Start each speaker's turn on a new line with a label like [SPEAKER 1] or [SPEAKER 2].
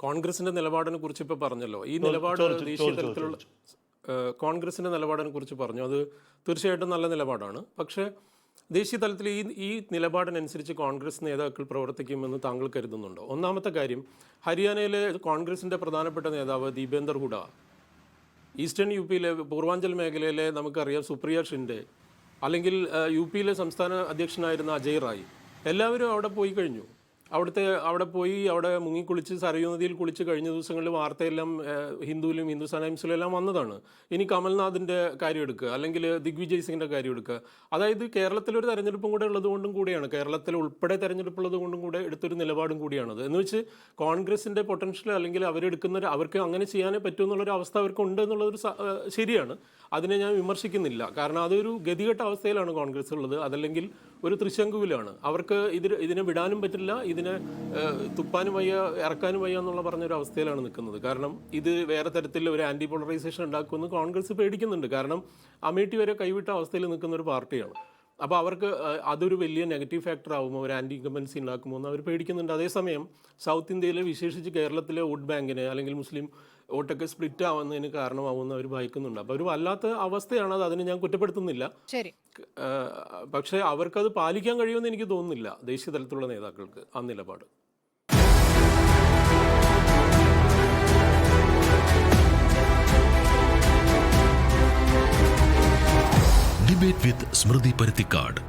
[SPEAKER 1] കോൺഗ്രസിന്റെ നിലപാടിനെ കുറിച്ച് ഇപ്പോൾ പറഞ്ഞല്ലോ. ഈ നിലപാട് ദേശീയ തലത്തിലുള്ള കോൺഗ്രസിന്റെ നിലപാടിനെ കുറിച്ച് പറഞ്ഞു. അത് തീർച്ചയായിട്ടും നല്ല നിലപാടാണ്. പക്ഷേ ദേശീയ തലത്തിൽ ഈ നിലപാടിനനുസരിച്ച് കോൺഗ്രസ് നേതാക്കൾ പ്രവർത്തിക്കുമെന്ന് താങ്കൾ കരുതുന്നുണ്ടോ? ഒന്നാമത്തെ കാര്യം, ഹരിയാനയിലെ കോൺഗ്രസിന്റെ പ്രധാനപ്പെട്ട നേതാവ് ദീപേന്ദർ ഹുഡ, ഈസ്റ്റേൺ യു പിയിലെ പൂർവാഞ്ചൽ മേഖലയിലെ നമുക്കറിയാം സുപ്രിയ ഷിൻഡെ, അല്ലെങ്കിൽ യു പിയിലെ സംസ്ഥാന അധ്യക്ഷനായിരുന്ന അജയ് റായ്, എല്ലാവരും അവിടെ പോയി കഴിഞ്ഞു. അവിടെ മുങ്ങിക്കുളിച്ച് സരയൂ നദിയിൽ കുളിച്ച് കഴിഞ്ഞ ദിവസങ്ങളിൽ വാർത്തയെല്ലാം ഹിന്ദുവിലും ഹിന്ദുസ്ഥാൻ ടൈംസിലും എല്ലാം വന്നതാണ്. ഇനി കമൽനാഥിൻ്റെ കാര്യം എടുക്കുക, അല്ലെങ്കിൽ ദിഗ്വിജയ് സിംഗിൻ്റെ കാര്യം എടുക്കുക. അതായത് കേരളത്തിലൊരു തെരഞ്ഞെടുപ്പും കൂടെ ഉള്ളതുകൊണ്ടും കൂടിയാണ്, കേരളത്തിൽ ഉൾപ്പെടെ തെരഞ്ഞെടുപ്പുള്ളത് കൊണ്ടും കൂടെ എടുത്തൊരു നിലപാടും കൂടിയാണത്. എന്ന് വെച്ച് കോൺഗ്രസിൻ്റെ പൊട്ടൻഷ്യൽ അല്ലെങ്കിൽ അവർക്ക് അങ്ങനെ ചെയ്യാനേ പറ്റുമെന്നുള്ളൊരു അവസ്ഥ അവർക്ക് ഉണ്ട് എന്നുള്ളതൊരു ശരിയാണ്. അതിനെ ഞാൻ വിമർശിക്കുന്നില്ല. കാരണം അതൊരു ഗതികെട്ട അവസ്ഥയിലാണ് കോൺഗ്രസ് ഉള്ളത്. അതല്ലെങ്കിൽ ഒരു തൃശങ്കുവിലാണ്. അവർക്ക് ഇതിനെ വിടാനും പറ്റില്ല, ഇതിനെ തുപ്പാനും വയ്യ, ഇറക്കാനും വയ്യ എന്നുള്ള പറഞ്ഞൊരു അവസ്ഥയിലാണ് നിൽക്കുന്നത്. കാരണം ഇത് വേറെ തരത്തിൽ ഒരു ആൻറ്റി പോളറൈസേഷൻ ഉണ്ടാക്കുമെന്ന് കോൺഗ്രസ് പേടിക്കുന്നുണ്ട്. കാരണം അമേഠി വരെ കൈവിട്ട അവസ്ഥയിൽ നിൽക്കുന്ന ഒരു പാർട്ടിയാണ്. അപ്പോൾ അവർക്ക് അതൊരു വലിയ നെഗറ്റീവ് ഫാക്ടർ ആകുമോ, ഒരു ആൻറ്റി ഇൻകംബൻസി ഉണ്ടാക്കുമോ എന്ന് അവർ പേടിക്കുന്നുണ്ട്. അതേസമയം സൗത്ത് ഇന്ത്യയിലെ വിശേഷിച്ച് കേരളത്തിലെ വോട്ട് ബാങ്കിനെ അല്ലെങ്കിൽ മുസ്ലിം വോട്ടൊക്കെ സ്പ്ലിറ്റ് ആവുന്നതിന് കാരണമാവുമെന്ന് അവർ ഭയക്കുന്നുണ്ട്. അപ്പോൾ ഒരു വല്ലാത്ത അവസ്ഥയാണ് അത്. അതിനെ ഞാൻ കുറ്റപ്പെടുത്തുന്നില്ല. പക്ഷേ അവർക്കത് പാലിക്കാൻ കഴിയുമെന്ന് എനിക്ക് തോന്നുന്നില്ല, ദേശീയ തലത്തിലുള്ള നേതാക്കൾക്ക് ആ നിലപാട്.
[SPEAKER 2] ഡിബേറ്റ് വിത്ത് സ്മൃതി പരുത്തിക്കാട്.